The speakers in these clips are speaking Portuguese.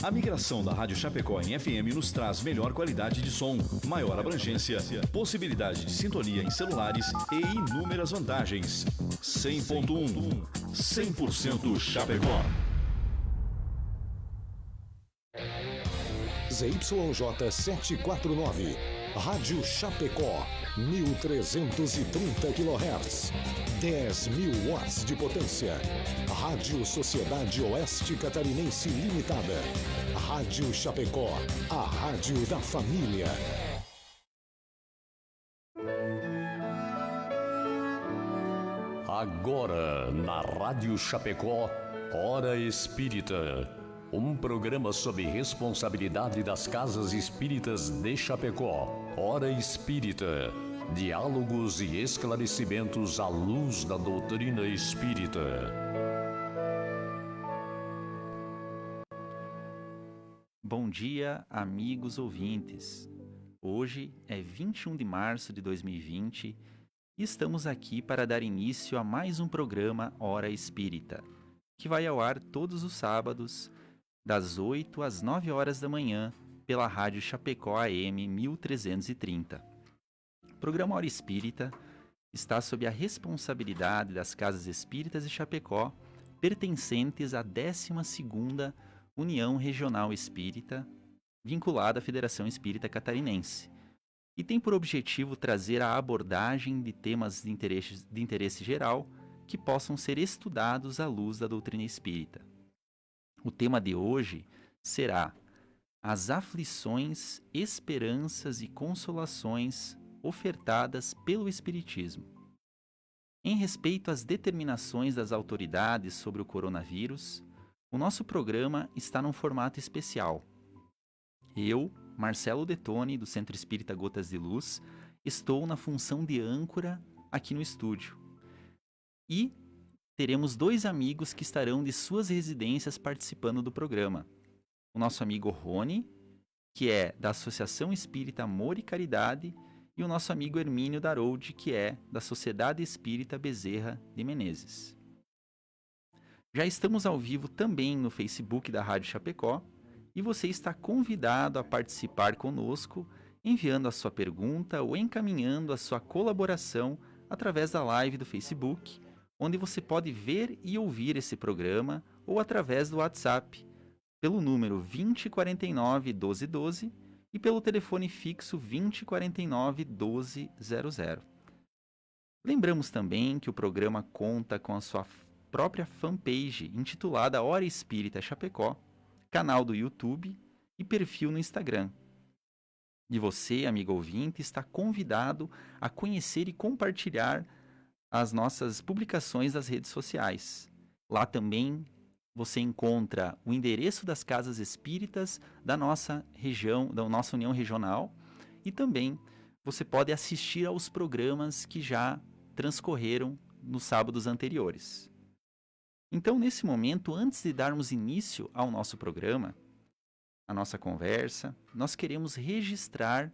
A migração da Rádio Chapecó em FM nos traz melhor qualidade de som, maior abrangência, possibilidade de sintonia em celulares e inúmeras vantagens. 100.1, 100% Chapecó. ZYJ 749, Rádio Chapecó, 1330 kHz, 10.000 watts de potência. Rádio Sociedade Oeste Catarinense Limitada. Rádio Chapecó, a rádio da família. Agora, na Rádio Chapecó, Hora Espírita. Um programa sob responsabilidade das Casas Espíritas de Chapecó. Hora Espírita. Diálogos e esclarecimentos à luz da doutrina espírita. Bom dia, amigos ouvintes. Hoje é 21 de março de 2020 e estamos aqui para dar início a mais um programa Hora Espírita, que vai ao ar todos os sábados, das 8 às 9 horas da manhã, pela Rádio Chapecó AM 1330. O programa Hora Espírita está sob a responsabilidade das Casas Espíritas de Chapecó, pertencentes à 12ª União Regional Espírita, vinculada à Federação Espírita Catarinense, e tem por objetivo trazer a abordagem de temas de interesse geral que possam ser estudados à luz da doutrina espírita. O tema de hoje será as aflições, esperanças e consolações ofertadas pelo Espiritismo. Em respeito às determinações das autoridades sobre o coronavírus, o nosso programa está num formato especial. Eu, Marcelo Detoni, do Centro Espírita Gotas de Luz, estou na função de âncora aqui no estúdio. E teremos dois amigos que estarão de suas residências participando do programa. O nosso amigo Rony, que é da Associação Espírita Amor e Caridade, e o nosso amigo Hermínio Daroldi, que é da Sociedade Espírita Bezerra de Menezes. Já estamos ao vivo também no Facebook da Rádio Chapecó, e você está convidado a participar conosco, enviando a sua pergunta ou encaminhando a sua colaboração através da live do Facebook, onde você pode ver e ouvir esse programa, ou através do WhatsApp, pelo número 2049 1212 e pelo telefone fixo 2049 1200. Lembramos também que o programa conta com a sua própria fanpage intitulada Hora Espírita Chapecó, canal do YouTube e perfil no Instagram. E você, amigo ouvinte, está convidado a conhecer e compartilhar as nossas publicações das redes sociais. Lá também você encontra o endereço das casas espíritas da nossa região, da nossa União Regional, e também você pode assistir aos programas que já transcorreram nos sábados anteriores. Então, nesse momento, antes de darmos início ao nosso programa, a nossa conversa, nós queremos registrar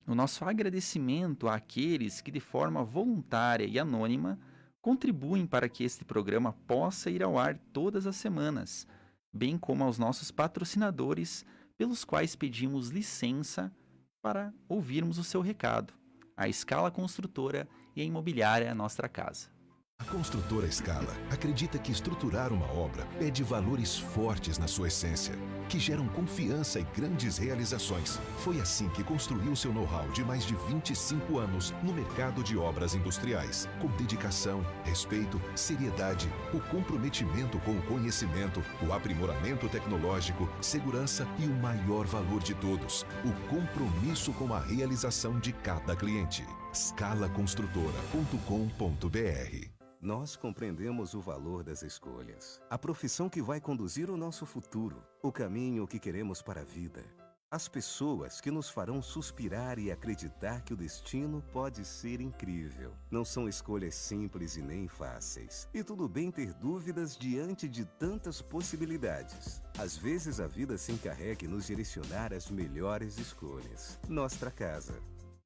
o nosso agradecimento àqueles que, de forma voluntária e anônima, contribuem para que este programa possa ir ao ar todas as semanas, bem como aos nossos patrocinadores, pelos quais pedimos licença para ouvirmos o seu recado, a Escala Construtora e a Imobiliária Nostra Casa. A Construtora Escala acredita que estruturar uma obra pede valores fortes na sua essência, que geram confiança e grandes realizações. Foi assim que construiu seu know-how de mais de 25 anos no mercado de obras industriais, com dedicação, respeito, seriedade, o comprometimento com o conhecimento, o aprimoramento tecnológico, segurança e o maior valor de todos, o compromisso com a realização de cada cliente. Scalaconstrutora.com.br. Nós compreendemos o valor das escolhas, a profissão que vai conduzir o nosso futuro, o caminho que queremos para a vida, as pessoas que nos farão suspirar e acreditar que o destino pode ser incrível. Não são escolhas simples e nem fáceis. E tudo bem ter dúvidas diante de tantas possibilidades. Às vezes a vida se encarrega em nos direcionar às melhores escolhas. Nostra Casa,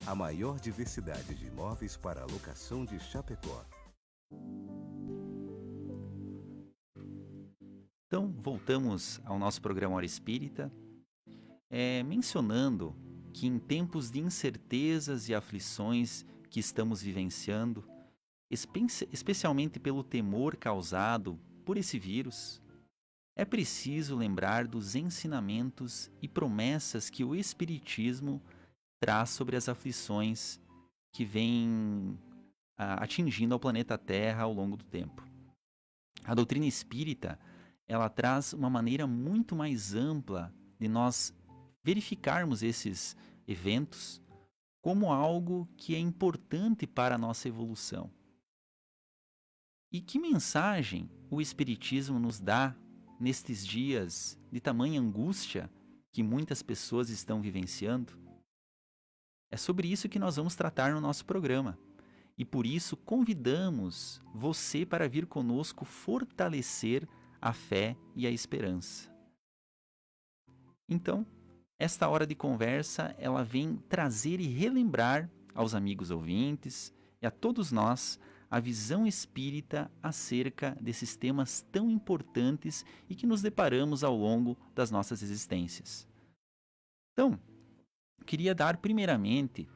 a maior diversidade de imóveis para alocação de Chapecó. Então, voltamos ao nosso programa Hora Espírita, mencionando que em tempos de incertezas e aflições que estamos vivenciando, especialmente pelo temor causado por esse vírus, é preciso lembrar dos ensinamentos e promessas que o Espiritismo traz sobre as aflições que vêm atingindo ao planeta Terra ao longo do tempo. A doutrina espírita, ela traz uma maneira muito mais ampla de nós verificarmos esses eventos como algo que é importante para a nossa evolução. E que mensagem o Espiritismo nos dá nestes dias de tamanha angústia que muitas pessoas estão vivenciando? É sobre isso que nós vamos tratar no nosso programa. E por isso convidamos você para vir conosco fortalecer a fé e a esperança. Então, esta hora de conversa, ela vem trazer e relembrar aos amigos ouvintes e a todos nós a visão espírita acerca desses temas tão importantes e que nos deparamos ao longo das nossas existências. Então, queria dar primeiramente,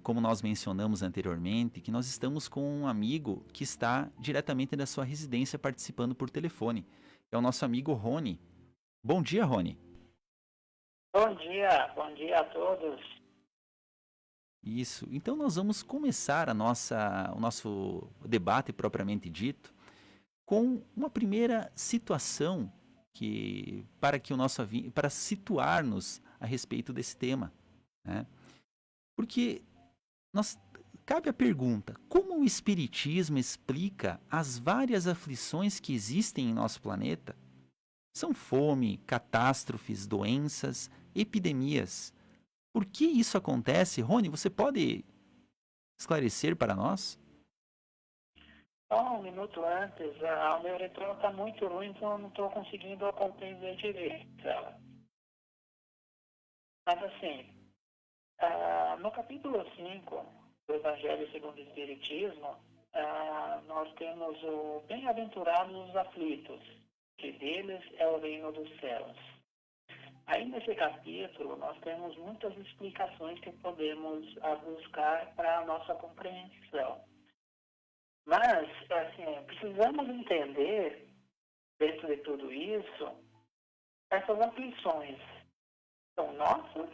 como nós mencionamos anteriormente, que nós estamos com um amigo que está diretamente da sua residência participando por telefone. É o nosso amigo Rony. Bom dia, Rony. Bom dia a todos. Isso. Então nós vamos começar o nosso debate propriamente dito com uma primeira situação para situar-nos a respeito desse tema, né? Porque cabe a pergunta: como o Espiritismo explica as várias aflições que existem em nosso planeta? São fome, catástrofes, doenças, epidemias. Por que isso acontece? Rony, você pode esclarecer para nós? Só um minuto antes, o meu retorno está muito ruim, então eu não estou conseguindo compreender direito. Mas assim, no capítulo 5 do Evangelho segundo o Espiritismo, nós temos o bem-aventurados os aflitos, que deles é o reino dos céus. Aí nesse capítulo nós temos muitas explicações que podemos buscar para a nossa compreensão. Mas, assim, precisamos entender, dentro de tudo isso, essas aflições são nossas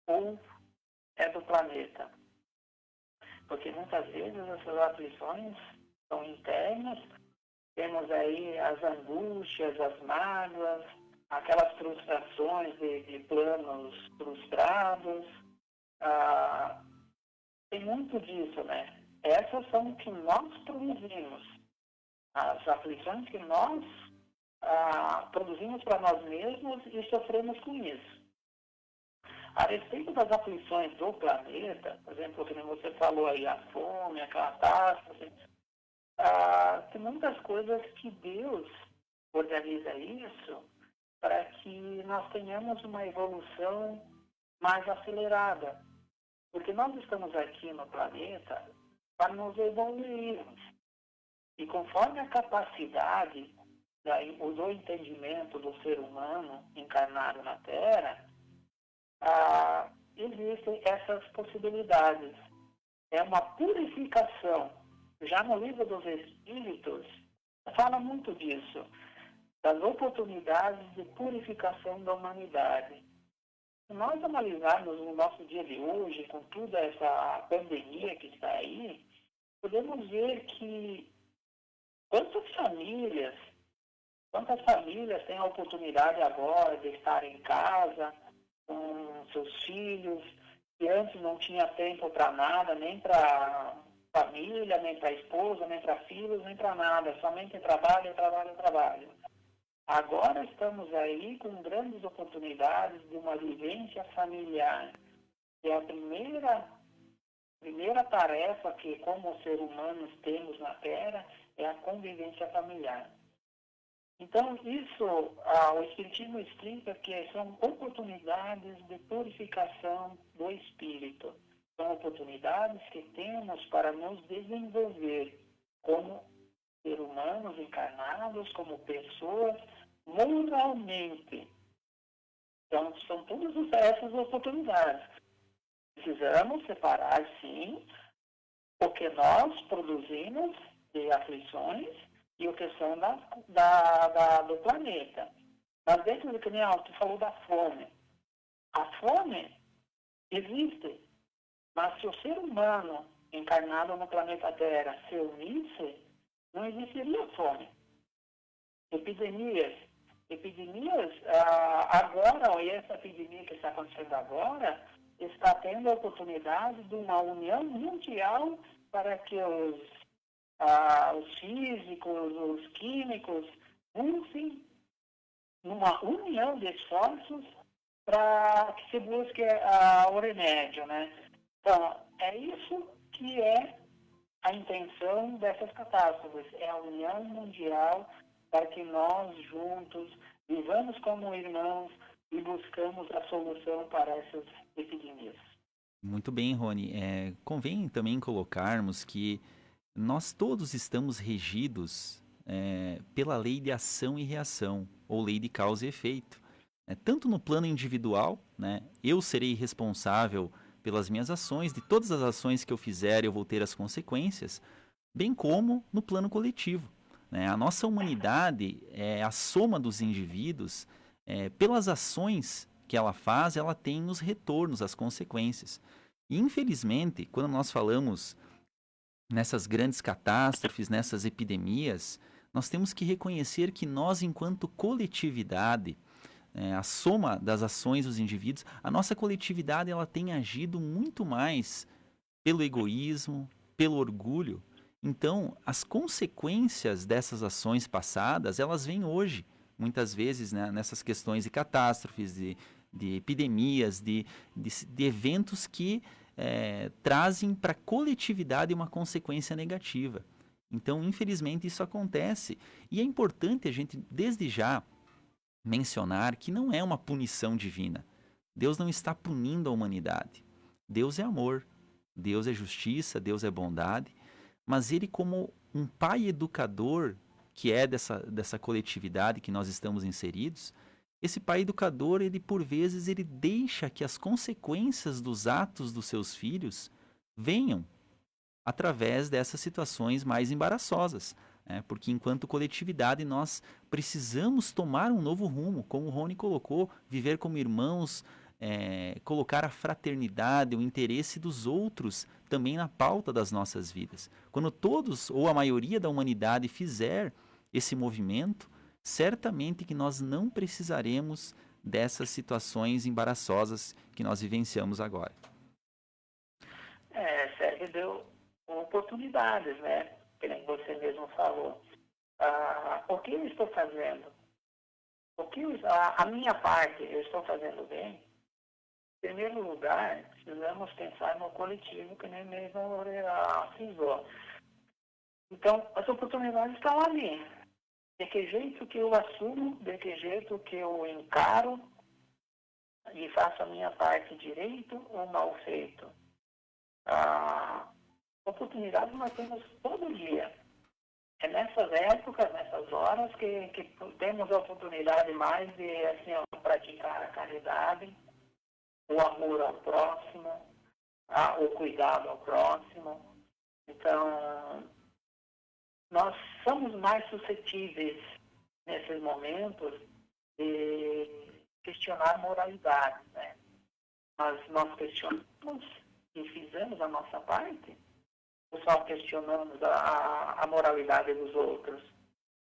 ou é do planeta? Porque muitas vezes essas aflições são internas, temos aí as angústias, as mágoas, aquelas frustrações de planos frustrados. Tem muito disso, né? Essas são o que nós produzimos. As aflições que nós produzimos para nós mesmos e sofremos com isso. A respeito das aflições do planeta, por exemplo, como você falou aí, a fome, a catástrofe, tem muitas coisas que Deus organiza isso para que nós tenhamos uma evolução mais acelerada. Porque nós estamos aqui no planeta para nos evoluirmos. E conforme a capacidade do entendimento do ser humano encarnado na Terra, existem essas possibilidades. É uma purificação. Já no livro dos Espíritos, fala muito disso, das oportunidades de purificação da humanidade. Se nós analisarmos o nosso dia de hoje, com toda essa pandemia que está aí, podemos ver que quantas famílias têm a oportunidade agora de estar em casa com seus filhos, que antes não tinha tempo para nada, nem para família, nem para esposa, nem para filhos, nem para nada, somente trabalho. Agora estamos aí com grandes oportunidades de uma vivência familiar. E a primeira tarefa que, como seres humanos, temos na Terra é a convivência familiar. Então, isso, o Espiritismo explica que são oportunidades de purificação do espírito. São oportunidades que temos para nos desenvolver como seres humanos encarnados, como pessoas, moralmente. Então, são todas essas oportunidades. Precisamos separar, sim, o que nós produzimos de aflições e o que são do planeta. Mas dentro do que nem tu falou da fome. A fome existe, mas se o ser humano encarnado no planeta Terra se unisse, não existiria fome. Epidemias, agora, e essa epidemia que está acontecendo agora, está tendo a oportunidade de uma união mundial para que os físicos, os químicos, busquem uma união de esforços para que se busque o remédio, né? Então, é isso que é a intenção dessas catástrofes, é a união mundial para que nós juntos vivamos como irmãos e buscamos a solução para essas epidemias. Muito bem, Rony. Convém também colocarmos que nós todos estamos regidos pela lei de ação e reação, ou lei de causa e efeito. Tanto no plano individual, né, eu serei responsável pelas minhas ações, de todas as ações que eu fizer eu vou ter as consequências, bem como no plano coletivo. Né? A nossa humanidade é a soma dos indivíduos, pelas ações que ela faz, ela tem os retornos, as consequências. E, infelizmente, quando nós falamos nessas grandes catástrofes, nessas epidemias, nós temos que reconhecer que nós, enquanto coletividade, a soma das ações dos indivíduos, a nossa coletividade ela tem agido muito mais pelo egoísmo, pelo orgulho. Então, as consequências dessas ações passadas, elas vêm hoje, muitas vezes, né, nessas questões de catástrofes, de epidemias, de eventos que trazem para a coletividade uma consequência negativa. Então, infelizmente, isso acontece. E é importante a gente, desde já, mencionar que não é uma punição divina. Deus não está punindo a humanidade. Deus é amor, Deus é justiça, Deus é bondade, mas Ele, como um pai educador que é dessa coletividade que nós estamos inseridos, esse pai educador, ele por vezes, ele deixa que as consequências dos atos dos seus filhos venham através dessas situações mais embaraçosas. Porque enquanto coletividade nós precisamos tomar um novo rumo, como o Rony colocou, viver como irmãos, colocar a fraternidade, o interesse dos outros também na pauta das nossas vidas. Quando todos ou a maioria da humanidade fizer esse movimento, certamente que nós não precisaremos dessas situações embaraçosas que nós vivenciamos agora. Sérgio deu oportunidades, né? Como você mesmo falou. O que eu estou fazendo? A minha parte eu estou fazendo bem? Em primeiro lugar, precisamos pensar no coletivo, que nem mesmo frisou. Então, as oportunidades estão ali. De que jeito que eu assumo, de que jeito que eu encaro e faço a minha parte direito ou mal feito. Oportunidades nós temos todo dia. É nessas épocas, nessas horas que temos a oportunidade mais de praticar a caridade, o amor ao próximo, o cuidado ao próximo. Então, nós somos mais suscetíveis nesses momentos de questionar moralidade, né? Mas nós questionamos e fizemos a nossa parte, ou só questionamos a moralidade dos outros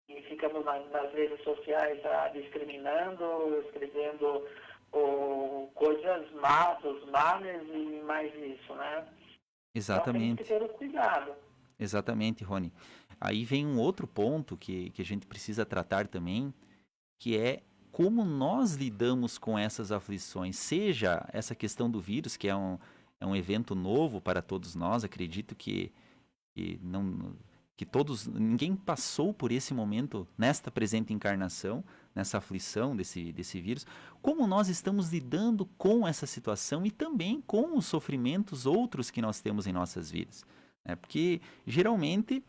e ficamos nas redes sociais discriminando, escrevendo coisas más, os males e mais isso, né? Exatamente. Então, temos que ter o cuidado. Exatamente, Rony. Aí vem um outro ponto que a gente precisa tratar também, que é como nós lidamos com essas aflições. Seja essa questão do vírus, que é um evento novo para todos nós, acredito que ninguém passou por esse momento nesta presente encarnação, nessa aflição desse vírus. Como nós estamos lidando com essa situação e também com os sofrimentos outros que nós temos em nossas vidas. Porque geralmente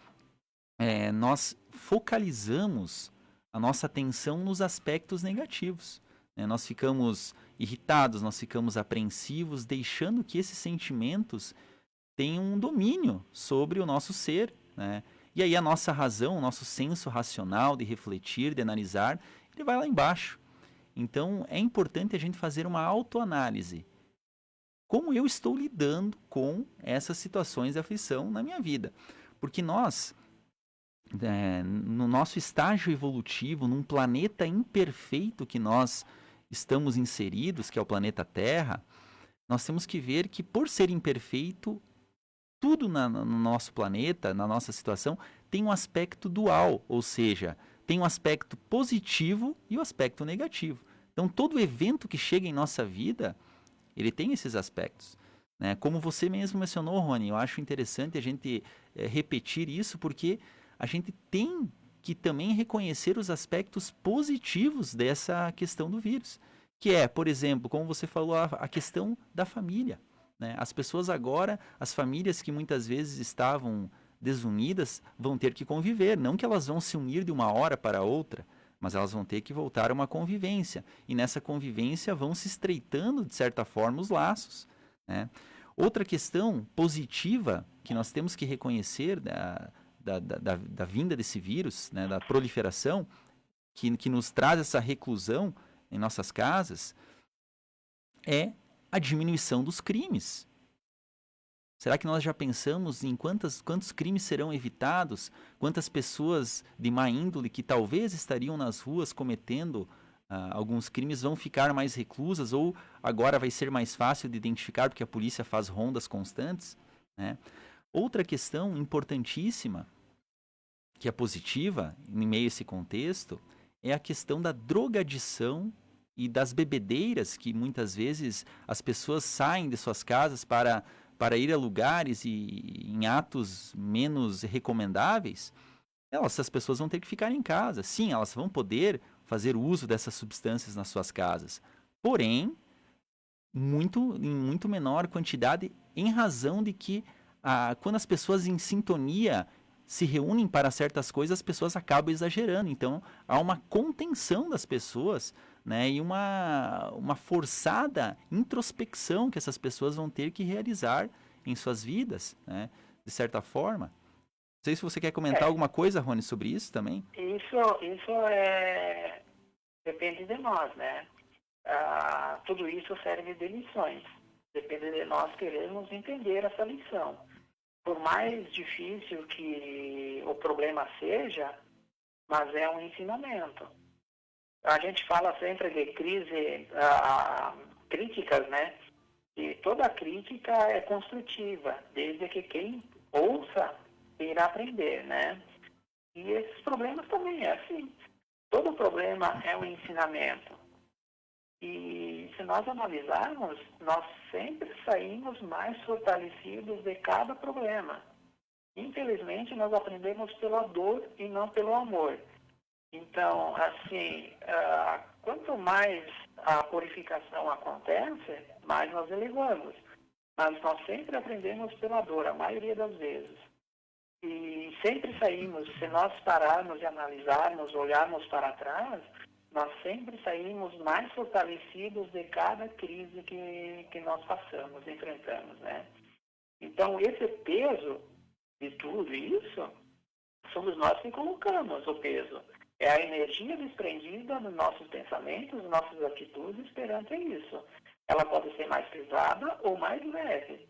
nós focalizamos a nossa atenção nos aspectos negativos, né? Nós ficamos irritados, nós ficamos apreensivos, deixando que esses sentimentos tenham um domínio sobre o nosso ser, né? E aí a nossa razão, o nosso senso racional de refletir, de analisar, ele vai lá embaixo. Então é importante a gente fazer uma autoanálise. Como eu estou lidando com essas situações de aflição na minha vida? Porque nós, no nosso estágio evolutivo, num planeta imperfeito que nós estamos inseridos, que é o planeta Terra, nós temos que ver que, por ser imperfeito, tudo no nosso planeta, na nossa situação, tem um aspecto dual, ou seja, tem um aspecto positivo e o aspecto negativo. Então, todo evento que chega em nossa vida, ele tem esses aspectos, né? Como você mesmo mencionou, Rony, eu acho interessante a gente repetir isso, porque a gente tem que também reconhecer os aspectos positivos dessa questão do vírus, que é, por exemplo, como você falou, a questão da família, né? As pessoas agora, as famílias que muitas vezes estavam desunidas, vão ter que conviver, não que elas vão se unir de uma hora para outra, mas elas vão ter que voltar a uma convivência. E nessa convivência vão se estreitando, de certa forma, os laços, né? Outra questão positiva que nós temos que reconhecer da vinda desse vírus, né, da proliferação, que nos traz essa reclusão em nossas casas, é a diminuição dos crimes. Será que nós já pensamos em quantos crimes serão evitados? Quantas pessoas de má índole que talvez estariam nas ruas cometendo alguns crimes vão ficar mais reclusas, ou agora vai ser mais fácil de identificar porque a polícia faz rondas constantes, né? Outra questão importantíssima, que é positiva em meio a esse contexto, é a questão da drogadição e das bebedeiras, que muitas vezes as pessoas saem de suas casas para ir a lugares e em atos menos recomendáveis. Essas pessoas vão ter que ficar em casa. Sim, elas vão poder fazer uso dessas substâncias nas suas casas, porém, em muito menor quantidade, em razão de que quando as pessoas em sintonia se reúnem para certas coisas, as pessoas acabam exagerando. Então, há uma contenção das pessoas, né, e uma forçada introspecção que essas pessoas vão ter que realizar em suas vidas, né, de certa forma. Não sei se você quer comentar alguma coisa, Rony, sobre isso também. Isso depende de nós, né? Tudo isso serve de lições. Depende de nós querermos entender essa lição. Por mais difícil que o problema seja, mas é um ensinamento. A gente fala sempre de críticas, né? E toda crítica é construtiva, desde que quem ouça irá aprender, né? E esses problemas também é assim. Todo problema é um ensinamento. E se nós analisarmos, nós sempre saímos mais fortalecidos de cada problema. Infelizmente, nós aprendemos pela dor e não pelo amor. Então, assim, quanto mais a purificação acontece, mais nós elevamos. Mas nós sempre aprendemos pela dor, a maioria das vezes. E sempre saímos, se nós pararmos e analisarmos, olharmos para trás, nós sempre saímos mais fortalecidos de cada crise que nós passamos, enfrentamos, né? Então, esse peso de tudo isso, somos nós que colocamos o peso. É a energia desprendida nos nossos pensamentos, nas nossas atitudes perante isso. Ela pode ser mais pesada ou mais leve.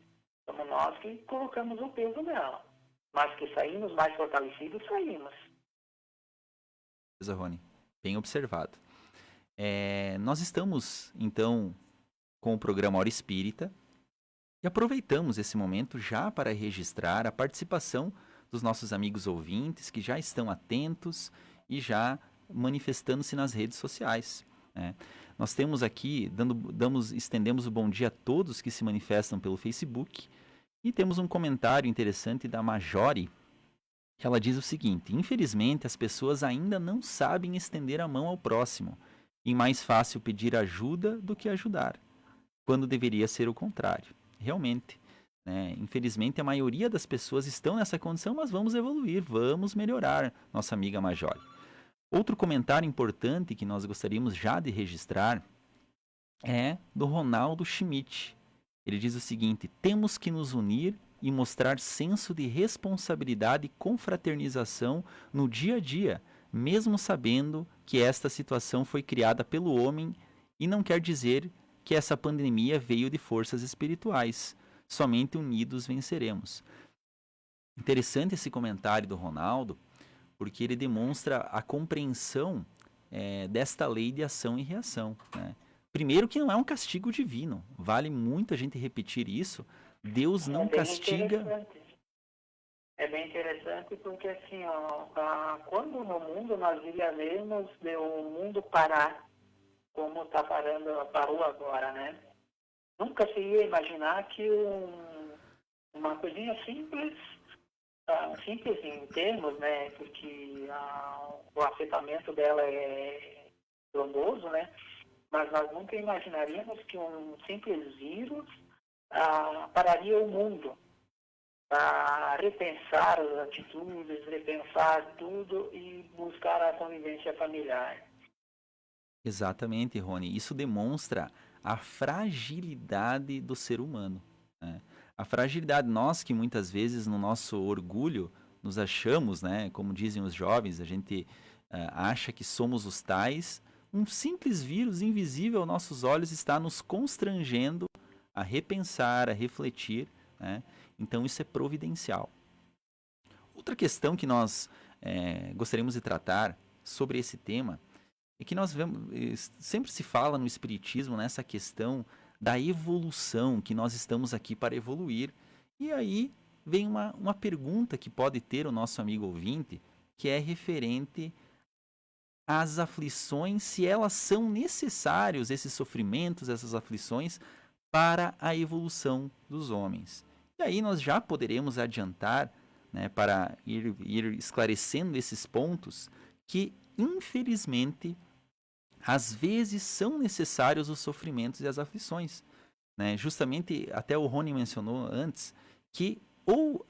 Somos nós que colocamos o peso nela. Mas que saímos mais fortalecidos, saímos. Rony, bem observado. Nós estamos, então, com o programa Hora Espírita e aproveitamos esse momento já para registrar a participação dos nossos amigos ouvintes que já estão atentos e já manifestando-se nas redes sociais, né? Nós temos aqui, estendemos o bom dia a todos que se manifestam pelo Facebook. E temos um comentário interessante da Majori, que ela diz o seguinte: infelizmente as pessoas ainda não sabem estender a mão ao próximo, e mais fácil pedir ajuda do que ajudar, quando deveria ser o contrário. Realmente, né? Infelizmente a maioria das pessoas estão nessa condição, mas vamos evoluir, vamos melhorar, nossa amiga Majori. Outro comentário importante que nós gostaríamos já de registrar é do Ronaldo Schmidt. Ele diz o seguinte: temos que nos unir e mostrar senso de responsabilidade e confraternização no dia a dia, mesmo sabendo que esta situação foi criada pelo homem e não quer dizer que essa pandemia veio de forças espirituais. Somente unidos venceremos. Interessante esse comentário do Ronaldo, porque ele demonstra a compreensão desta lei de ação e reação, né? Primeiro que não é um castigo divino, vale muito a gente repetir isso. Deus não castiga. É bem interessante porque assim, quando no mundo nós viveremos de o mundo parar, como parou agora, né? Nunca se ia imaginar que uma coisinha simples em termos, né? Porque o afetamento dela é gravoso, né? Mas nós nunca imaginaríamos que um simples vírus pararia o mundo para repensar as atitudes, repensar tudo e buscar a convivência familiar. Exatamente, Rony. Isso demonstra a fragilidade do ser humano, né? A fragilidade, nós que muitas vezes no nosso orgulho nos achamos, né? Como dizem os jovens, a gente acha que somos os tais. Um simples vírus invisível aos nossos olhos está nos constrangendo a repensar, a refletir, né? Então isso é providencial. Outra questão que nós gostaríamos de tratar sobre esse tema é que nós vemos, sempre se fala no Espiritismo nessa questão da evolução, que nós estamos aqui para evoluir. E aí vem uma pergunta que pode ter o nosso amigo ouvinte, que é referente às aflições, se elas são necessários, esses sofrimentos, essas aflições, para a evolução dos homens. E aí nós já poderemos adiantar, né, para ir esclarecendo esses pontos, que infelizmente às vezes são necessários os sofrimentos e as aflições, né? Justamente até o Rony mencionou antes que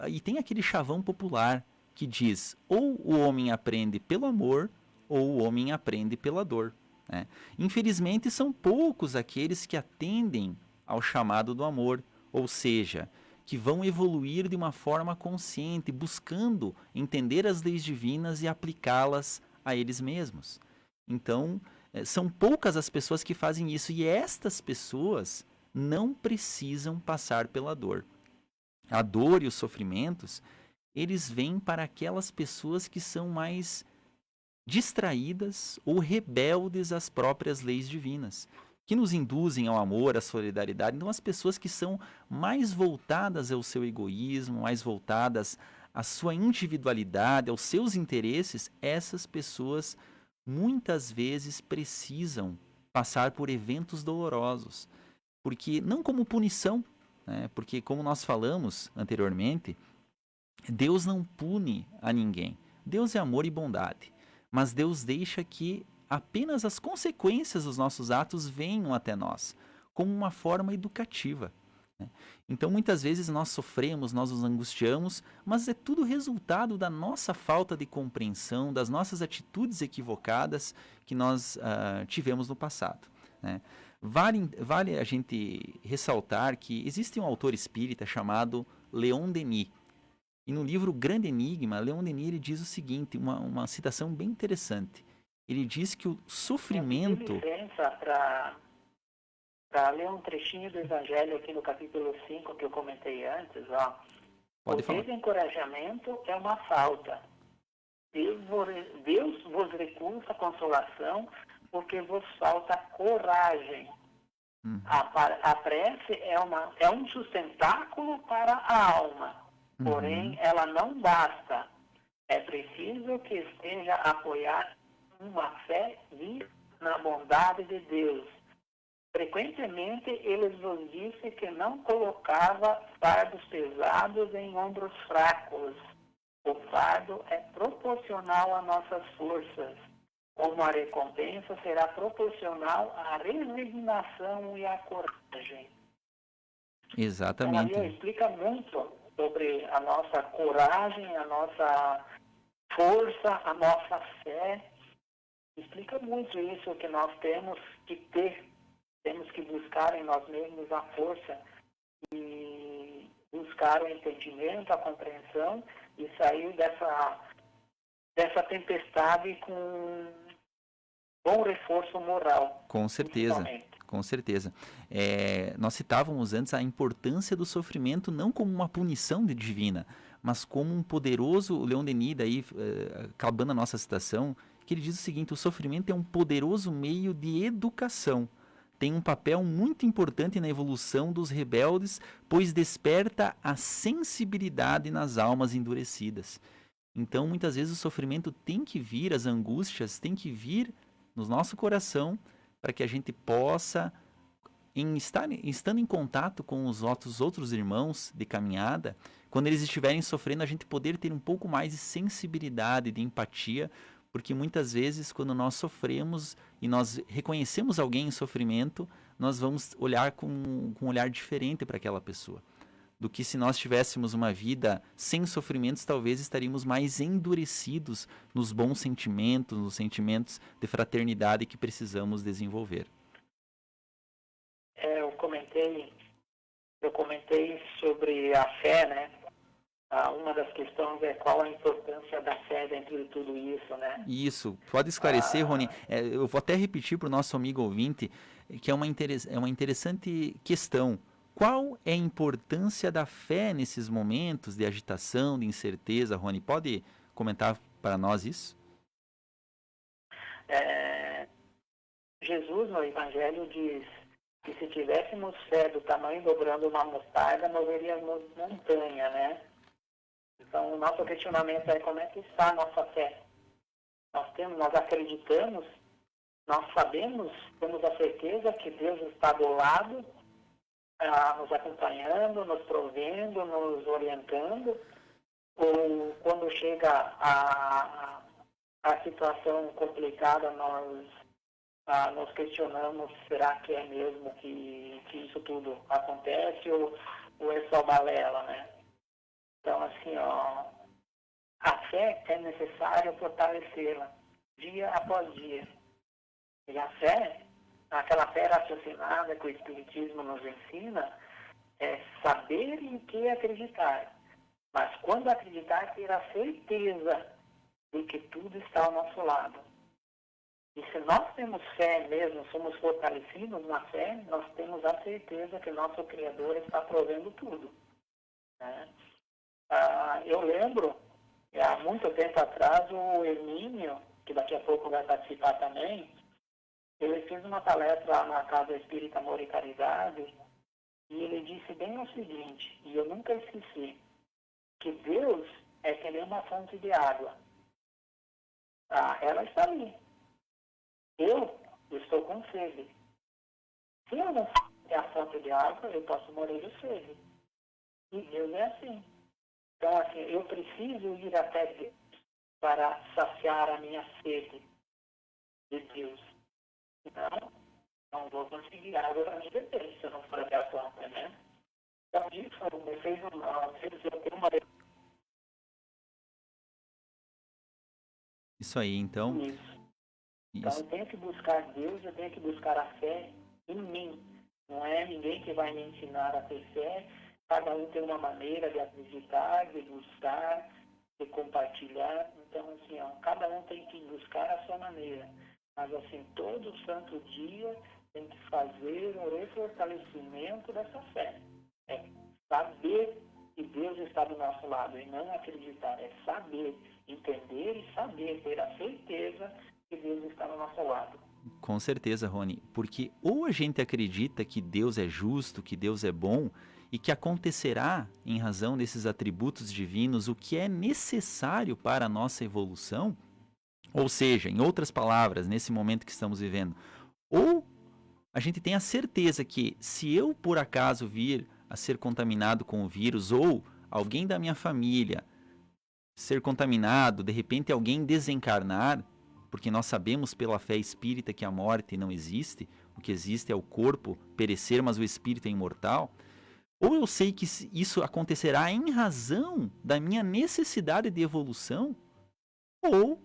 e tem aquele chavão popular que diz: ou o homem aprende pelo amor ou o homem aprende pela dor, né? Infelizmente são poucos aqueles que atendem ao chamado do amor, ou seja, que vão evoluir de uma forma consciente, buscando entender as leis divinas e aplicá-las a eles mesmos. Então, são poucas as pessoas que fazem isso, e estas pessoas não precisam passar pela dor. A dor e os sofrimentos, eles vêm para aquelas pessoas que são mais distraídas ou rebeldes às próprias leis divinas, que nos induzem ao amor, à solidariedade. Então, as pessoas que são mais voltadas ao seu egoísmo, mais voltadas à sua individualidade, aos seus interesses, essas pessoas muitas vezes precisam passar por eventos dolorosos, porque não como punição, né? Porque como nós falamos anteriormente, Deus não pune a ninguém. Deus é amor e bondade, mas Deus deixa que apenas as consequências dos nossos atos venham até nós, como uma forma educativa, né? Então, muitas vezes nós sofremos, nós nos angustiamos, mas é tudo resultado da nossa falta de compreensão, das nossas atitudes equivocadas que nós tivemos no passado, né? Vale a gente ressaltar que existe um autor espírita chamado Leon Denis. E no livro Grande Enigma, Leon Denis ele diz o seguinte, uma citação bem interessante. Ele diz que o sofrimento... licença para ler um trechinho do Evangelho aqui no capítulo 5 que eu comentei antes. Pode o falar. desencorajamento é uma falta. Deus vos recusa a consolação porque vos falta coragem. A prece é um sustentáculo para a alma, porém ela não basta. É preciso que esteja apoiada uma fé viva na bondade de Deus. Frequentemente ele vos disse que não colocava fardos pesados em ombros fracos. O fardo é proporcional às nossas forças, como a recompensa será proporcional à resignação e à coragem. Exatamente. Ela explica muito sobre a nossa coragem, a nossa força, a nossa fé explica muito isso, que nós temos que ter, temos que buscar em nós mesmos a força e buscar o entendimento, a compreensão e sair dessa tempestade com bom reforço moral. Com certeza. principalmente. Com certeza. Nós citávamos antes a importância do sofrimento não como uma punição divina, mas como um poderoso, o Leon Denis, daí, acabando a nossa citação, que ele diz o seguinte: o sofrimento é um poderoso meio de educação. Tem um papel muito importante na evolução dos rebeldes, pois desperta a sensibilidade nas almas endurecidas. Então, muitas vezes o sofrimento tem que vir, as angústias têm que vir no nosso coração, para que a gente possa, estando em contato com os outros irmãos de caminhada, quando eles estiverem sofrendo, a gente poder ter um pouco mais de sensibilidade, de empatia, porque muitas vezes quando nós sofremos e nós reconhecemos alguém em sofrimento, nós vamos olhar com um olhar diferente para aquela pessoa. Do que se nós tivéssemos uma vida sem sofrimentos, talvez estaríamos mais endurecidos nos bons sentimentos, nos sentimentos de fraternidade que precisamos desenvolver. Eu comentei sobre a fé, né? Uma das questões é qual a importância da fé dentro de tudo isso, né? Isso, pode esclarecer, Rony? Eu vou até repetir para o nosso amigo ouvinte, que é uma interessante questão. Qual é a importância da fé nesses momentos de agitação, de incerteza, Rony? Pode comentar para nós isso? Jesus, no Evangelho, diz que se tivéssemos fé do tamanho dobrando uma mostarda, moveríamos montanha, né? Então, o nosso questionamento é como é que está a nossa fé. Nós acreditamos, nós sabemos, temos a certeza que Deus está do lado, nos acompanhando, nos provendo, nos orientando, ou quando chega a situação complicada, nós nos questionamos, será que é mesmo que isso tudo acontece ou é só balela, né? Então, assim, a fé é necessário fortalecê-la dia após dia. E a fé, aquela fé raciocinada que o Espiritismo nos ensina, é saber em que acreditar. Mas quando acreditar, ter a certeza de que tudo está ao nosso lado. E se nós temos fé mesmo, somos fortalecidos na fé, nós temos a certeza que nosso Criador está provendo tudo. Né? Eu lembro, há muito tempo atrás, o Hermínio, que daqui a pouco vai participar também, ele fez uma palestra na Casa Espírita Amor e Caridade, e ele disse bem o seguinte, e eu nunca esqueci, que Deus é que nem uma fonte de água. Ela está ali. Eu estou com sede. Se eu não ter a fonte de água, eu posso morrer de sede. E Deus é assim. Então, assim, eu preciso ir até Deus para saciar a minha sede de Deus. Senão, não vou conseguir água para me beber, se eu não for até a fonte, né? Então, isso me fez uma... Isso aí, então... Isso. Então, eu tenho que buscar Deus, eu tenho que buscar a fé em mim. Não é ninguém que vai me ensinar a ter fé. Cada um tem uma maneira de acreditar, de buscar, de compartilhar. Então, assim, cada um tem que buscar a sua maneira. Mas, assim, todo santo dia tem que fazer um refortalecimento dessa fé. É saber que Deus está do nosso lado e não acreditar. É saber, entender e saber, ter a certeza que Deus está do nosso lado. Com certeza, Rony, porque ou a gente acredita que Deus é justo, que Deus é bom e que acontecerá em razão desses atributos divinos o que é necessário para a nossa evolução, ou seja, em outras palavras, nesse momento que estamos vivendo, ou a gente tem a certeza que se eu por acaso vir a ser contaminado com o vírus ou alguém da minha família ser contaminado, de repente alguém desencarnar, porque nós sabemos pela fé espírita que a morte não existe, o que existe é o corpo perecer, mas o espírito é imortal, ou eu sei que isso acontecerá em razão da minha necessidade de evolução, ou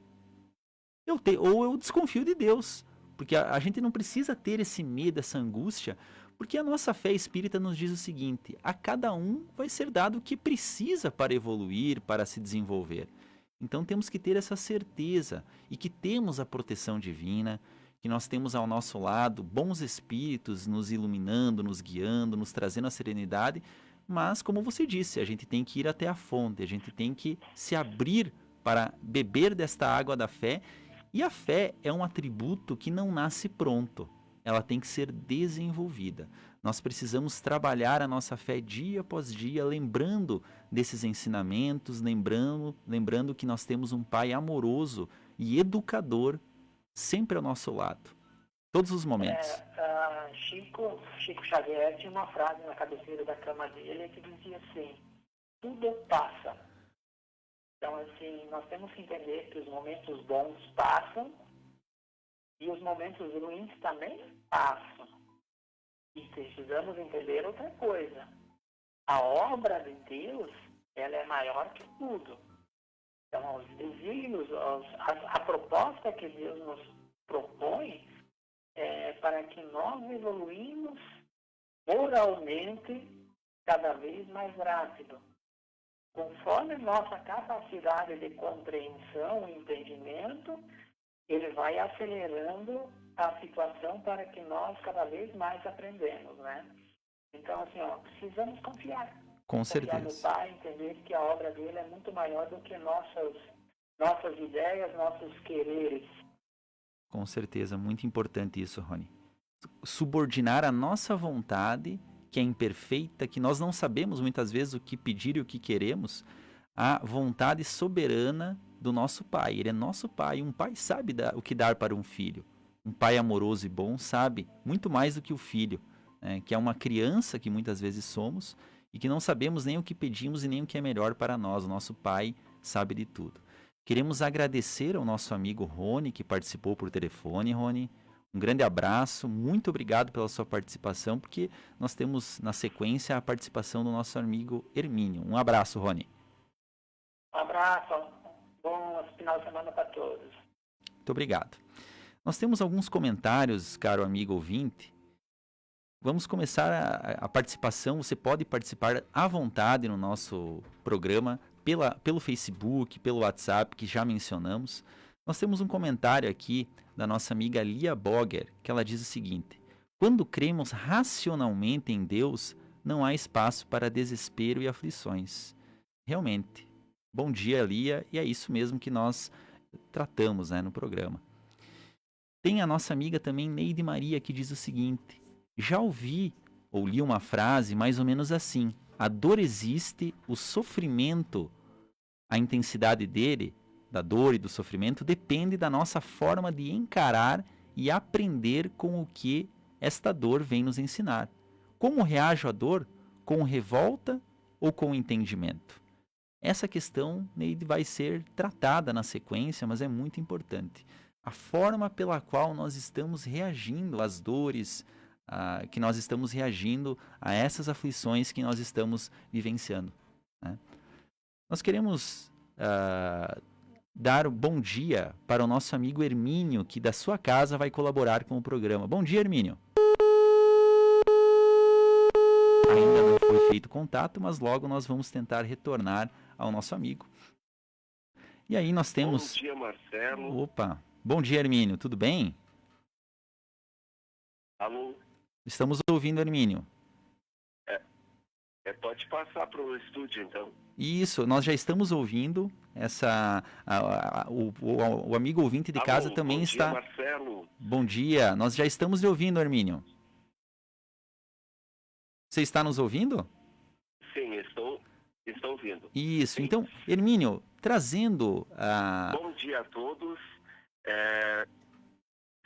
ou eu desconfio de Deus. Porque a gente não precisa ter esse medo, essa angústia, porque a nossa fé espírita nos diz o seguinte: a cada um vai ser dado o que precisa para evoluir, para se desenvolver. Então temos que ter essa certeza e que temos a proteção divina, que nós temos ao nosso lado bons espíritos nos iluminando, nos guiando, nos trazendo a serenidade, mas como você disse, a gente tem que ir até a fonte, a gente tem que se abrir para beber desta água da fé, e a fé é um atributo que não nasce pronto, ela tem que ser desenvolvida. Nós precisamos trabalhar a nossa fé dia após dia, lembrando desses ensinamentos, lembrando que nós temos um Pai amoroso e educador sempre ao nosso lado, todos os momentos. Chico Xavier tinha uma frase na cabeceira da cama dele que dizia assim: tudo passa. Então, assim, nós temos que entender que os momentos bons passam e os momentos ruins também passam. E precisamos entender outra coisa: a obra de Deus, ela é maior que tudo. Então, os desígnios, a proposta que Deus nos propõe é para que nós evoluímos moralmente cada vez mais rápido. Conforme nossa capacidade de compreensão e entendimento, ele vai acelerando a situação para que nós cada vez mais aprendemos, né? Então, assim, precisamos confiar. Com Confiar no certeza. Pai, entender que a obra dele é muito maior do que nossas ideias, nossos quereres. Com certeza, muito importante isso, Rony. Subordinar a nossa vontade, que é imperfeita, que nós não sabemos muitas vezes o que pedir e o que queremos, à vontade soberana do nosso Pai. Ele é nosso Pai, um pai sabe o que dar para um filho. Um pai amoroso e bom sabe muito mais do que o filho, né, que é uma criança que muitas vezes somos e que não sabemos nem o que pedimos e nem o que é melhor para nós. O nosso Pai sabe de tudo. Queremos agradecer ao nosso amigo Rony, que participou por telefone. Rony, um grande abraço, muito obrigado pela sua participação, porque nós temos na sequência a participação do nosso amigo Hermínio. Um abraço, Rony. Um abraço, bom final de semana para todos. Muito obrigado. Nós temos alguns comentários, caro amigo ouvinte. Vamos começar a participação. Você pode participar à vontade no nosso programa, pelo Facebook, pelo WhatsApp, que já mencionamos. Nós temos um comentário aqui da nossa amiga Lia Boger, que ela diz o seguinte: quando cremos racionalmente em Deus, não há espaço para desespero e aflições. Realmente. Bom dia, Lia, e é isso mesmo que nós tratamos, né, no programa. Tem a nossa amiga também, Neide Maria, que diz o seguinte: já ouvi ou li uma frase mais ou menos assim: a dor existe, o sofrimento, a intensidade dele, da dor e do sofrimento, depende da nossa forma de encarar e aprender com o que esta dor vem nos ensinar. Como reajo à dor? Com revolta ou com entendimento? Essa questão, Neide, vai ser tratada na sequência, mas é muito importante. A forma pela qual nós estamos reagindo às dores, que nós estamos reagindo a essas aflições que nós estamos vivenciando, né? Nós queremos dar um bom dia para o nosso amigo Hermínio, que da sua casa vai colaborar com o programa. Bom dia, Hermínio. Ainda não foi feito contato, mas logo nós vamos tentar retornar ao nosso amigo. E aí nós temos... Bom dia, Marcelo. Opa, bom dia, Hermínio, tudo bem? Alô? Estamos ouvindo, Hermínio. Pode passar para o estúdio, então. Isso, nós já estamos ouvindo. O amigo ouvinte de casa também está... Bom dia, Marcelo. Bom dia, nós já estamos lhe ouvindo, Hermínio. Você está nos ouvindo? Sim, estou ouvindo. Isso, Sim. Então, Hermínio, trazendo Bom dia a todos.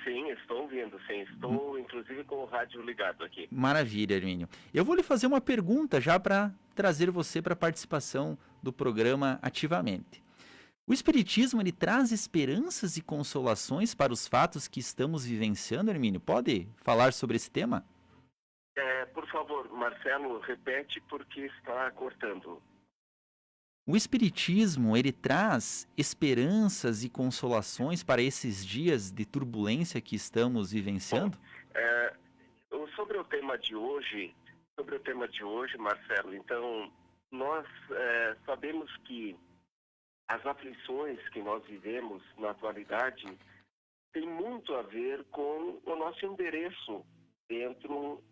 Sim, estou ouvindo, sim. Estou, inclusive, com o rádio ligado aqui. Maravilha, Hermínio. Eu vou lhe fazer uma pergunta já para trazer você para a participação do programa ativamente. O Espiritismo, ele traz esperanças e consolações para os fatos que estamos vivenciando, Hermínio? Pode falar sobre esse tema? Por favor, Marcelo, repete porque está cortando. O Espiritismo, ele traz esperanças e consolações para esses dias de turbulência que estamos vivenciando? É, sobre o tema de hoje, Marcelo, então, nós sabemos que as aflições que nós vivemos na atualidade têm muito a ver com o nosso endereço dentro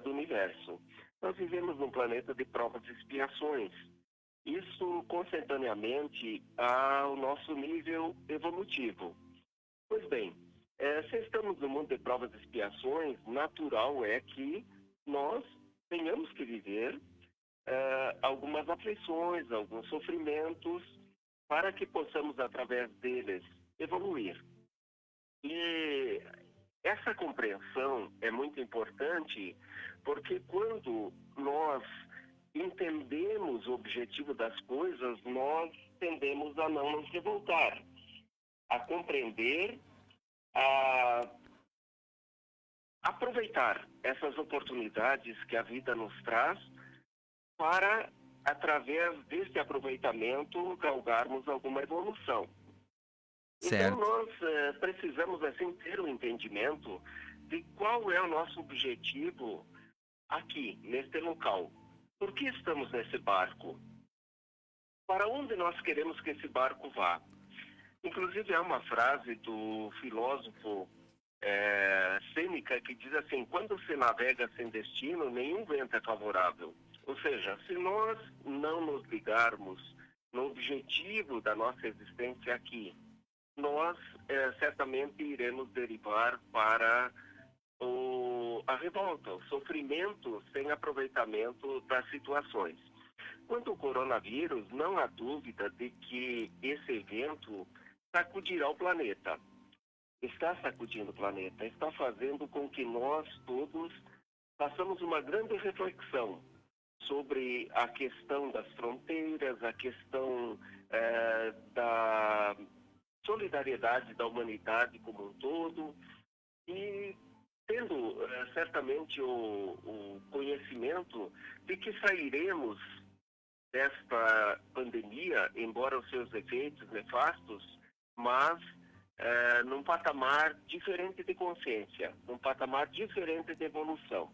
do universo. Nós vivemos num planeta de provas e expiações. Isso contemporaneamente ao nosso nível evolutivo. Pois bem, se estamos no mundo de provas e expiações, natural é que nós tenhamos que viver algumas aflições, alguns sofrimentos, para que possamos, através deles, evoluir. E essa compreensão é muito importante, porque quando nós entendemos o objetivo das coisas, nós tendemos a não nos revoltar, a compreender, a aproveitar essas oportunidades que a vida nos traz para, através desse aproveitamento, galgarmos alguma evolução. Certo. Então, nós precisamos, assim, ter um entendimento de qual é o nosso objetivo aqui, neste local. Por que estamos nesse barco? Para onde nós queremos que esse barco vá? Inclusive, há uma frase do filósofo Sêneca que diz assim: quando se navega sem destino, nenhum vento é favorável. Ou seja, se nós não nos ligarmos no objetivo da nossa existência aqui, nós certamente iremos derivar para a revolta, o sofrimento sem aproveitamento das situações. Quanto ao coronavírus, não há dúvida de que esse evento sacudirá o planeta. Está sacudindo o planeta, está fazendo com que nós todos façamos uma grande reflexão sobre a questão das fronteiras, a questão da solidariedade da humanidade como um todo, e tendo certamente o conhecimento de que sairemos desta pandemia, embora os seus efeitos nefastos, mas num patamar diferente de consciência, num patamar diferente de evolução.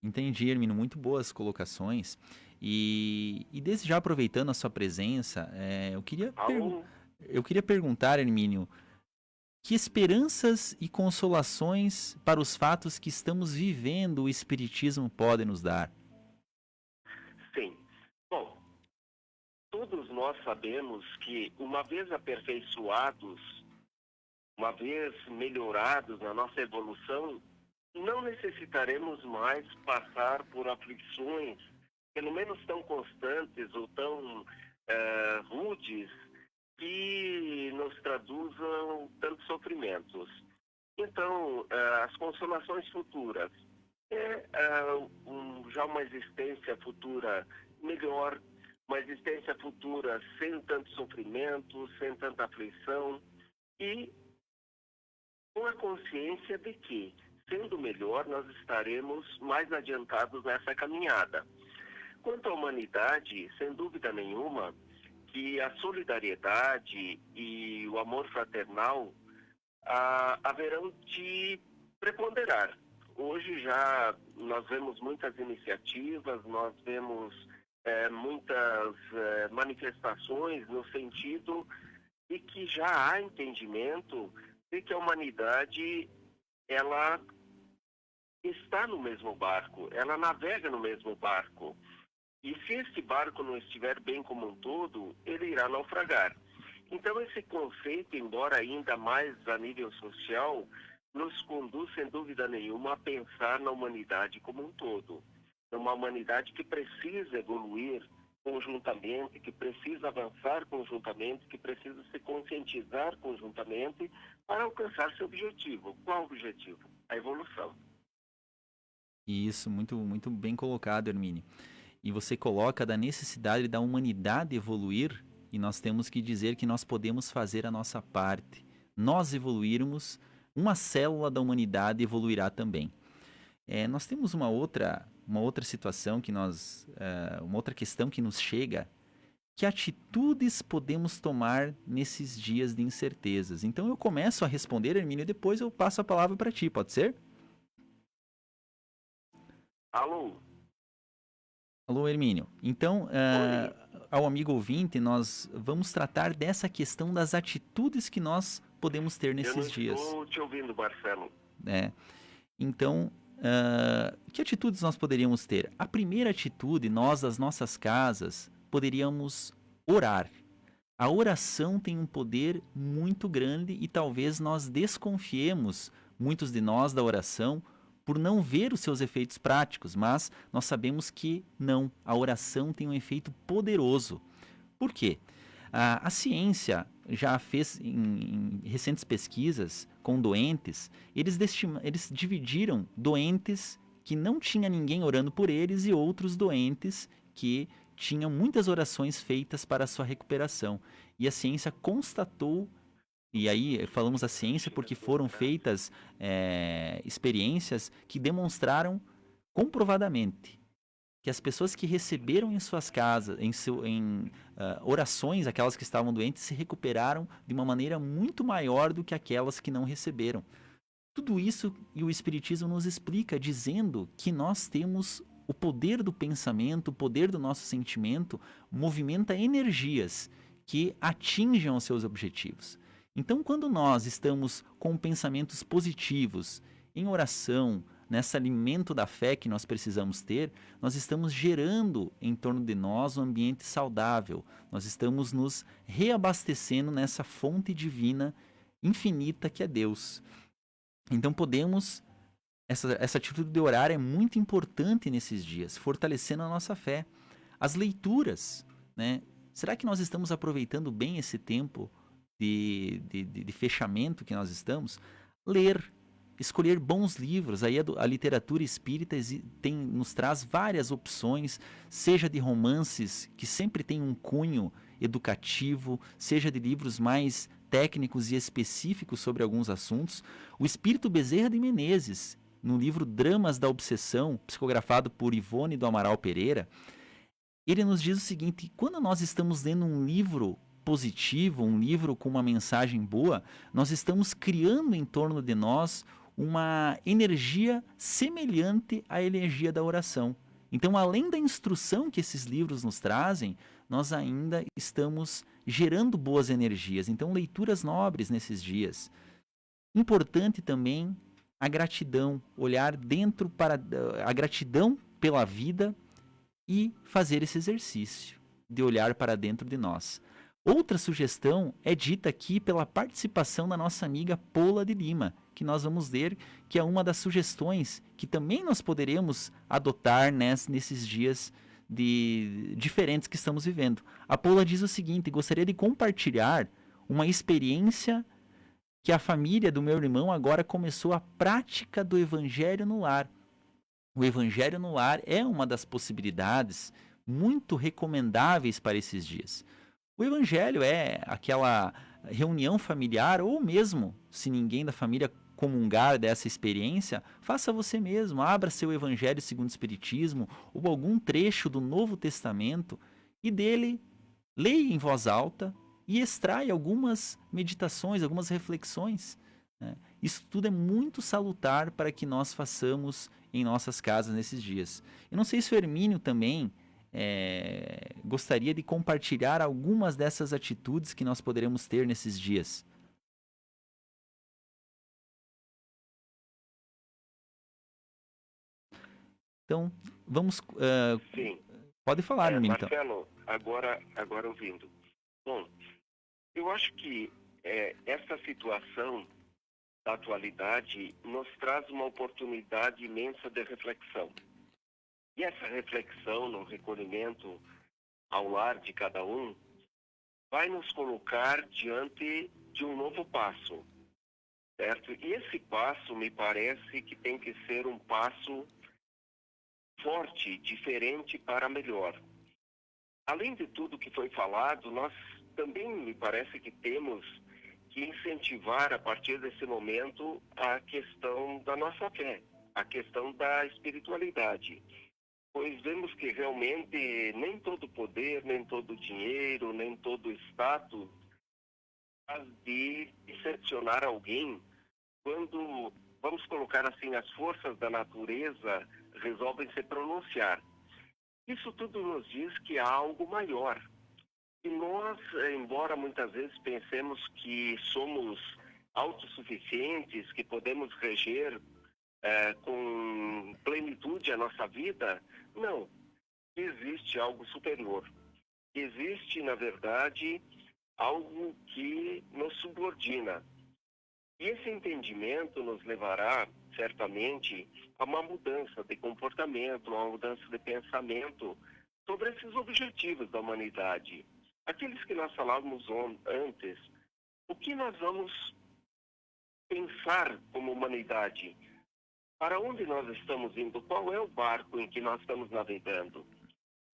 Entendi, Hermínio, muito boas colocações. E desde já aproveitando a sua presença, eu queria perguntar, Hermínio, que esperanças e consolações para os fatos que estamos vivendo o Espiritismo pode nos dar? Sim. Bom, todos nós sabemos que, uma vez aperfeiçoados, uma vez melhorados na nossa evolução, não necessitaremos mais passar por aflições, pelo menos tão constantes ou tão rudes, que nos traduzam tantos sofrimentos. Então, as consolações futuras já uma existência futura melhor, uma existência futura sem tanto sofrimento, sem tanta aflição, e com a consciência de que, sendo melhor, nós estaremos mais adiantados nessa caminhada. Quanto à humanidade, sem dúvida nenhuma, que a solidariedade e o amor fraternal haverão de preponderar. Hoje já nós vemos muitas iniciativas, nós vemos muitas manifestações no sentido de que já há entendimento de que a humanidade ela está no mesmo barco, ela navega no mesmo barco. E se este barco não estiver bem como um todo, ele irá naufragar. Então esse conceito, embora ainda mais a nível social, nos conduz sem dúvida nenhuma a pensar na humanidade como um todo. Uma humanidade que precisa evoluir conjuntamente, que precisa avançar conjuntamente, que precisa se conscientizar conjuntamente para alcançar seu objetivo. Qual o objetivo? A evolução. Isso, muito, muito bem colocado, Hermínio. E você coloca da necessidade da humanidade evoluir, e nós temos que dizer que nós podemos fazer a nossa parte. Nós evoluirmos, uma célula da humanidade evoluirá também. Nós temos uma outra situação que uma outra questão que nos chega que atitudes podemos tomar nesses dias de incertezas? Então eu começo a responder, Hermínio, e depois eu passo a palavra para ti, pode ser? Alô? Alô, Hermínio. Então, ao amigo ouvinte, nós vamos tratar dessa questão das atitudes que nós podemos ter nesses dias. Eu não estou te ouvindo, Marcelo. Então, que atitudes nós poderíamos ter? A primeira atitude, nós, das nossas casas, poderíamos orar. A oração tem um poder muito grande e talvez nós desconfiemos, muitos de nós, da oração, por não ver os seus efeitos práticos, mas nós sabemos que não, a oração tem um efeito poderoso. Por quê? A ciência já fez em recentes pesquisas com doentes, eles dividiram doentes que não tinha ninguém orando por eles e outros doentes que tinham muitas orações feitas para a sua recuperação. E a ciência constatou, e aí falamos a ciência porque foram feitas experiências que demonstraram comprovadamente que as pessoas que receberam em suas casas, orações, aquelas que estavam doentes, se recuperaram de uma maneira muito maior do que aquelas que não receberam. Tudo isso e o Espiritismo nos explica dizendo que nós temos o poder do pensamento, o poder do nosso sentimento, movimenta energias que atingem os seus objetivos. Então, quando nós estamos com pensamentos positivos, em oração, nesse alimento da fé que nós precisamos ter, nós estamos gerando em torno de nós um ambiente saudável. Nós estamos nos reabastecendo nessa fonte divina infinita que é Deus. Então podemos, essa atitude de orar é muito importante nesses dias, fortalecendo a nossa fé. As leituras, né? Será que nós estamos aproveitando bem esse tempo de fechamento que nós estamos? Ler, escolher bons livros. Aí a literatura espírita nos traz várias opções, seja de romances, que sempre tem um cunho educativo, seja de livros mais técnicos e específicos sobre alguns assuntos. O Espírito Bezerra de Menezes, no livro Dramas da Obsessão, psicografado por Ivone do Amaral Pereira, ele nos diz o seguinte: quando nós estamos lendo um livro positivo, um livro com uma mensagem boa, nós estamos criando em torno de nós uma energia semelhante à energia da oração. Então, além da instrução que esses livros nos trazem, nós ainda estamos gerando boas energias. Então, leituras nobres nesses dias. Importante também a gratidão, olhar dentro para a gratidão pela vida e fazer esse exercício de olhar para dentro de nós. Outra sugestão é dita aqui pela participação da nossa amiga Paula de Lima, que nós vamos ler, que é uma das sugestões que também nós poderemos adotar nesses dias diferentes que estamos vivendo. A Paula diz o seguinte: gostaria de compartilhar uma experiência que a família do meu irmão agora começou a prática do Evangelho no lar. O Evangelho no lar é uma das possibilidades muito recomendáveis para esses dias. O Evangelho é aquela reunião familiar, ou mesmo, se ninguém da família comungar dessa experiência, faça você mesmo, abra seu Evangelho segundo o Espiritismo, ou algum trecho do Novo Testamento, e dele leia em voz alta e extrai algumas meditações, algumas reflexões. Né? Isso tudo é muito salutar para que nós façamos em nossas casas nesses dias. Eu não sei se o Hermínio também gostaria de compartilhar algumas dessas atitudes que nós poderemos ter nesses dias. Então, vamos... Sim. Pode falar, Hermínio. Marcelo, agora ouvindo. Bom, eu acho que essa situação da atualidade nos traz uma oportunidade imensa de reflexão. E essa reflexão, no recolhimento ao lar de cada um, vai nos colocar diante de um novo passo, certo? E esse passo me parece que tem que ser um passo forte, diferente para melhor. Além de tudo que foi falado, nós também me parece que temos que incentivar a partir desse momento a questão da nossa fé, a questão da espiritualidade. pois vemos que realmente nem todo poder, nem todo dinheiro, nem todo status faz de decepcionar alguém quando, vamos colocar assim, as forças da natureza resolvem se pronunciar. Isso tudo nos diz que há algo maior. E nós, embora muitas vezes pensemos que somos autossuficientes, que podemos reger com plenitude a nossa vida, não. Existe algo superior. Existe, na verdade, algo que nos subordina. E esse entendimento nos levará, certamente, a uma mudança de comportamento, a uma mudança de pensamento sobre esses objetivos da humanidade. Aqueles que nós falávamos antes, o que nós vamos pensar como humanidade? Para onde nós estamos indo? Qual é o barco em que nós estamos navegando?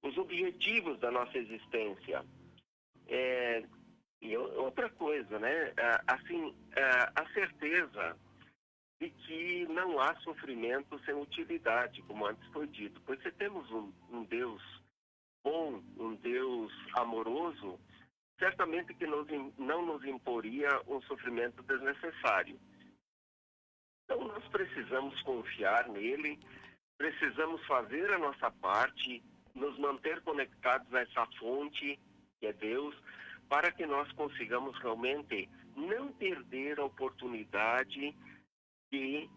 Os objetivos da nossa existência. E outra coisa, né? A certeza de que não há sofrimento sem utilidade, como antes foi dito. Pois se temos um Deus bom, um Deus amoroso, certamente que não nos imporia um sofrimento desnecessário. Então nós precisamos confiar nele, precisamos fazer a nossa parte, nos manter conectados a essa fonte, que é Deus, para que nós consigamos realmente não perder a oportunidade de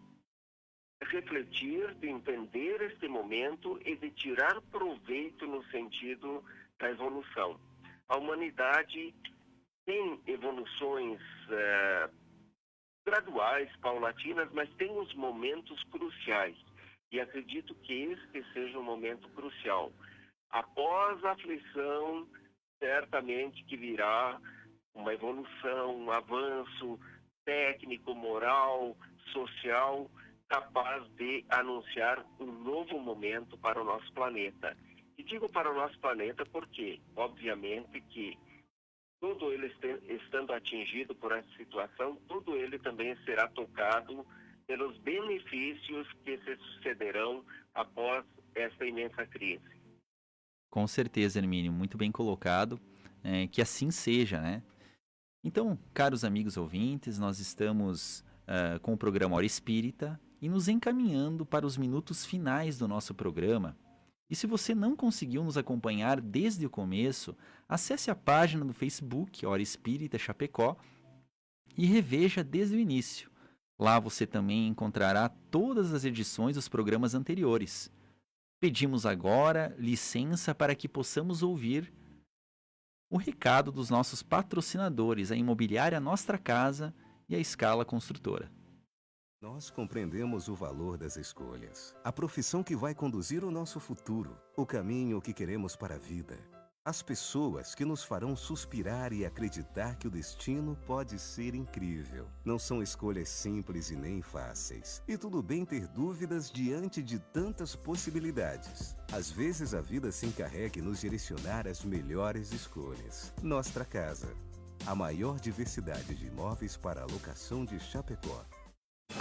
refletir, de entender este momento e de tirar proveito no sentido da evolução. A humanidade tem evoluções graduais, paulatinas, mas tem os momentos cruciais. E acredito que este seja um momento crucial. Após a aflição, certamente que virá uma evolução, um avanço técnico, moral, social, capaz de anunciar um novo momento para o nosso planeta. E digo para o nosso planeta porque, obviamente, que todo ele estando atingido por essa situação, todo ele também será tocado pelos benefícios que se sucederão após essa imensa crise. Com certeza, Hermínio, muito bem colocado, que assim seja, né? Então, caros amigos ouvintes, nós estamos com o programa Hora Espírita e nos encaminhando para os minutos finais do nosso programa. E se você não conseguiu nos acompanhar desde o começo, acesse a página do Facebook Hora Espírita Chapecó e reveja desde o início. Lá você também encontrará todas as edições dos programas anteriores. Pedimos agora licença para que possamos ouvir o recado dos nossos patrocinadores, a Imobiliária Nostra Casa e a Escala Construtora. Nós compreendemos o valor das escolhas, a profissão que vai conduzir o nosso futuro, o caminho que queremos para a vida, as pessoas que nos farão suspirar e acreditar que o destino pode ser incrível. Não são escolhas simples e nem fáceis. E tudo bem ter dúvidas diante de tantas possibilidades. Às vezes a vida se encarrega em nos direcionar às melhores escolhas. Nostra Casa, a maior diversidade de imóveis para alocação de Chapecó.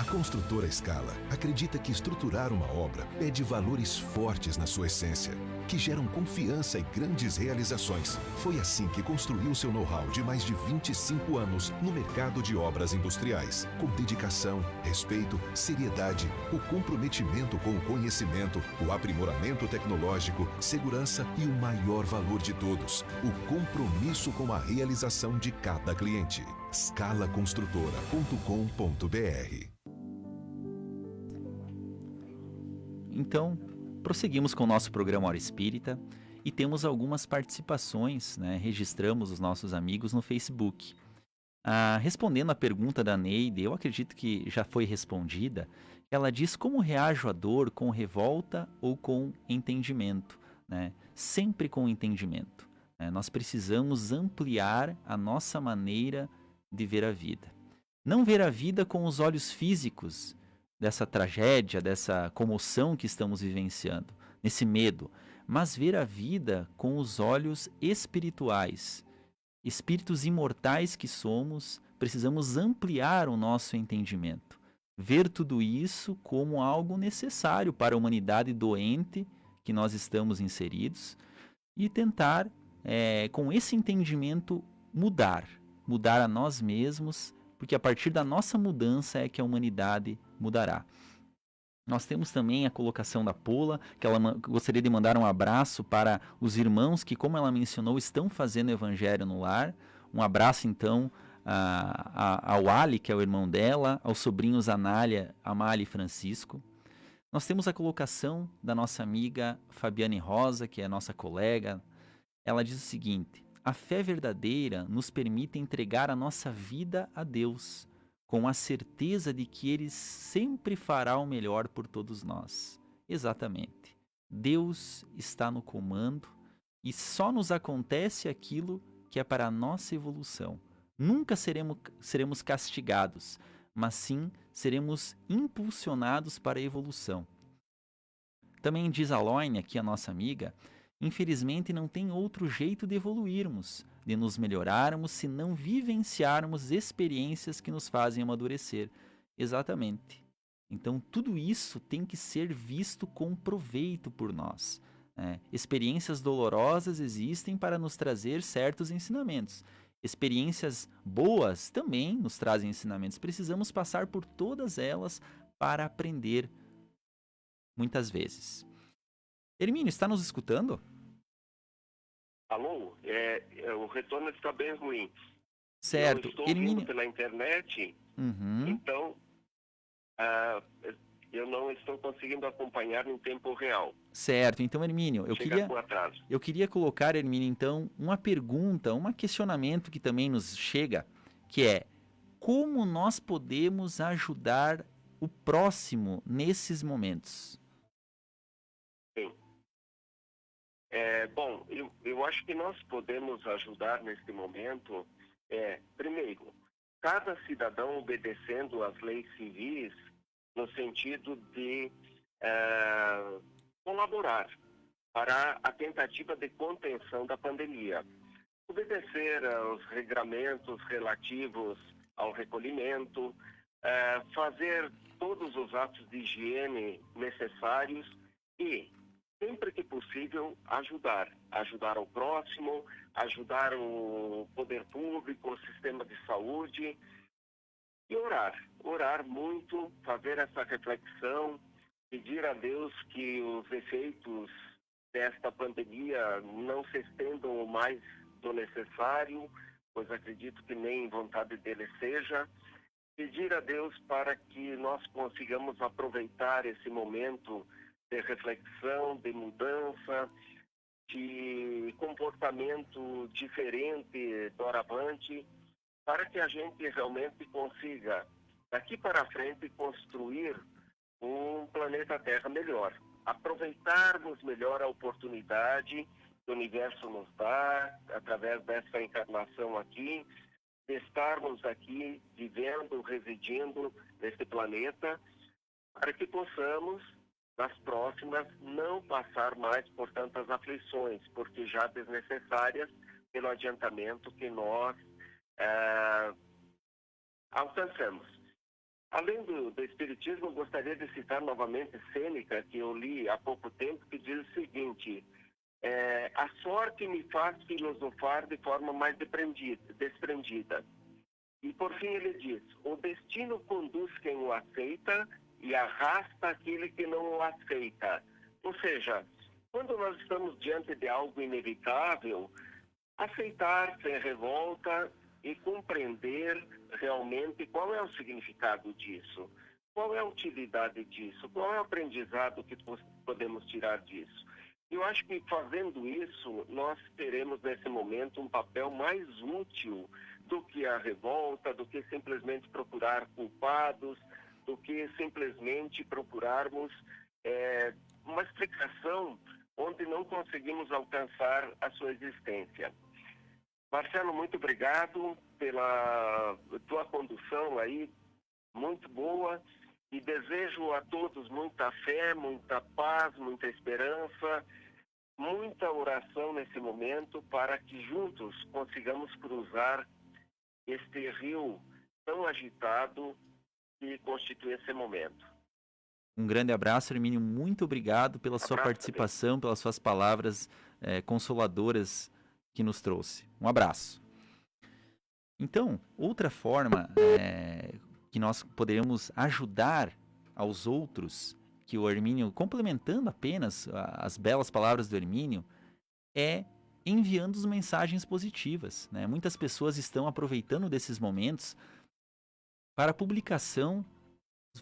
A construtora Scala acredita que estruturar uma obra pede valores fortes na sua essência, que geram confiança e grandes realizações. Foi assim que construiu seu know-how de mais de 25 anos no mercado de obras industriais. Com dedicação, respeito, seriedade, o comprometimento com o conhecimento, o aprimoramento tecnológico, segurança e o maior valor de todos, o compromisso com a realização de cada cliente. scalaconstrutora.com.br. Então, prosseguimos com o nosso programa Hora Espírita e temos algumas participações, né? Registramos os nossos amigos no Facebook. Respondendo à pergunta da Neide, eu acredito que já foi respondida. Ela diz como reajo à dor, com revolta ou com entendimento, né? Sempre com entendimento, né? Nós precisamos ampliar a nossa maneira de ver a vida. Não ver a vida com os olhos físicos, dessa tragédia, dessa comoção que estamos vivenciando, nesse medo, mas ver a vida com os olhos espirituais. Espíritos imortais que somos, precisamos ampliar o nosso entendimento. Ver tudo isso como algo necessário para a humanidade doente que nós estamos inseridos e tentar, com esse entendimento, mudar a nós mesmos, porque a partir da nossa mudança é que a humanidade mudará. Nós temos também a colocação da Pola, que ela gostaria de mandar um abraço para os irmãos que, como ela mencionou, estão fazendo evangelho no lar. Um abraço, então, ao Ali, que é o irmão dela, aos sobrinhos Amália e Francisco. Nós temos a colocação da nossa amiga Fabiane Rosa, que é nossa colega. Ela diz o seguinte: a fé verdadeira nos permite entregar a nossa vida a Deus, com a certeza de que Ele sempre fará o melhor por todos nós. Exatamente. Deus está no comando e só nos acontece aquilo que é para a nossa evolução. Nunca seremos castigados, mas sim seremos impulsionados para a evolução. Também diz a Loine, aqui a nossa amiga, infelizmente não tem outro jeito de evoluirmos, de nos melhorarmos, se não vivenciarmos experiências que nos fazem amadurecer. Exatamente. Então tudo isso tem que ser visto com proveito por nós. Experiências dolorosas existem para nos trazer certos ensinamentos. Experiências boas também nos trazem ensinamentos. Precisamos passar por todas elas para aprender muitas vezes. Hermínio, está nos escutando? Alô? O retorno está bem ruim. Certo. Eu estou Hermínio... ouvindo pela internet, então eu não estou conseguindo acompanhar em tempo real. Certo. Então, Hermínio, eu queria colocar, Hermínio, então, uma pergunta, um questionamento que também nos chega, que é: como nós podemos ajudar o próximo nesses momentos? Sim. Bom, eu acho que nós podemos ajudar nesse momento, primeiro, cada cidadão obedecendo às leis civis no sentido de colaborar para a tentativa de contenção da pandemia. Obedecer aos regramentos relativos ao recolhimento, fazer todos os atos de higiene necessários e, sempre que possível, ajudar ao próximo, ajudar o poder público, o sistema de saúde e orar muito, fazer essa reflexão, pedir a Deus que os efeitos desta pandemia não se estendam mais do necessário, pois acredito que nem vontade dele seja. Pedir a Deus para que nós consigamos aproveitar esse momento de reflexão, de mudança, de comportamento diferente doravante, para que a gente realmente consiga, daqui para frente, construir um planeta Terra melhor. Aproveitarmos melhor a oportunidade que o universo nos dá, através dessa encarnação aqui, de estarmos aqui vivendo, residindo neste planeta, para que possamos, nas próximas, não passar mais por tantas aflições, porque já desnecessárias pelo adiantamento que nós alcançamos. Além do Espiritismo, eu gostaria de citar novamente Sêneca, que eu li há pouco tempo, que diz o seguinte: a sorte me faz filosofar de forma mais desprendida. E por fim ele diz: o destino conduz quem o aceita e arrasta aquele que não o aceita. Ou seja, quando nós estamos diante de algo inevitável, aceitar sem revolta e compreender realmente qual é o significado disso, qual é a utilidade disso, qual é o aprendizado que podemos tirar disso. Eu acho que fazendo isso, nós teremos nesse momento um papel mais útil do que a revolta, do que simplesmente procurar culpados, do que simplesmente procurarmos uma explicação onde não conseguimos alcançar a sua existência. Marcelo, muito obrigado pela tua condução aí, muito boa, e desejo a todos muita fé, muita paz, muita esperança, muita oração nesse momento para que juntos consigamos cruzar este rio tão agitado que constitui esse momento. Um grande abraço, Hermínio. Muito obrigado pela sua participação, pelas suas palavras consoladoras que nos trouxe. Um abraço. Então, outra forma que nós poderíamos ajudar aos outros, que o Hermínio, complementando apenas as belas palavras do Hermínio, é enviando mensagens positivas, né? Muitas pessoas estão aproveitando desses momentos para publicação,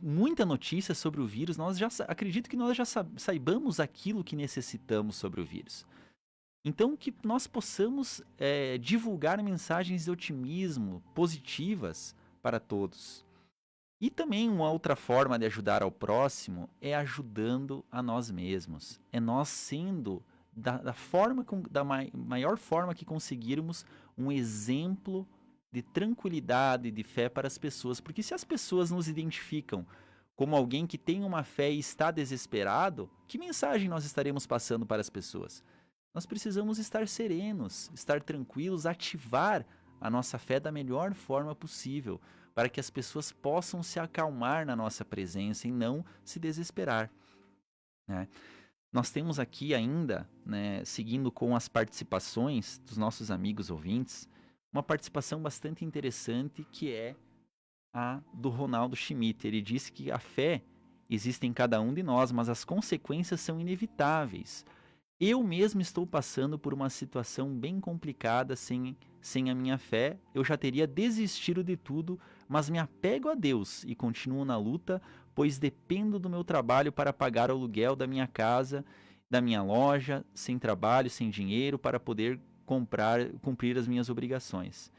muita notícia sobre o vírus. Acredito que nós já saibamos aquilo que necessitamos sobre o vírus. Então, que nós possamos divulgar mensagens de otimismo positivas para todos. E também uma outra forma de ajudar ao próximo é ajudando a nós mesmos. É nós sendo da maior forma que conseguirmos um exemplo de tranquilidade, de fé para as pessoas. Porque se as pessoas nos identificam como alguém que tem uma fé e está desesperado, que mensagem nós estaremos passando para as pessoas? Nós precisamos estar serenos, estar tranquilos, ativar a nossa fé da melhor forma possível, para que as pessoas possam se acalmar na nossa presença e não se desesperar, né? Nós temos aqui ainda, né, seguindo com as participações dos nossos amigos ouvintes, uma participação bastante interessante que é a do Ronaldo Schmidt. Ele disse que a fé existe em cada um de nós, mas as consequências são inevitáveis. Eu mesmo estou passando por uma situação bem complicada sem a minha fé. Eu já teria desistido de tudo, mas me apego a Deus e continuo na luta, pois dependo do meu trabalho para pagar o aluguel da minha casa, da minha loja, sem trabalho, sem dinheiro, para poder cumprir as minhas obrigações.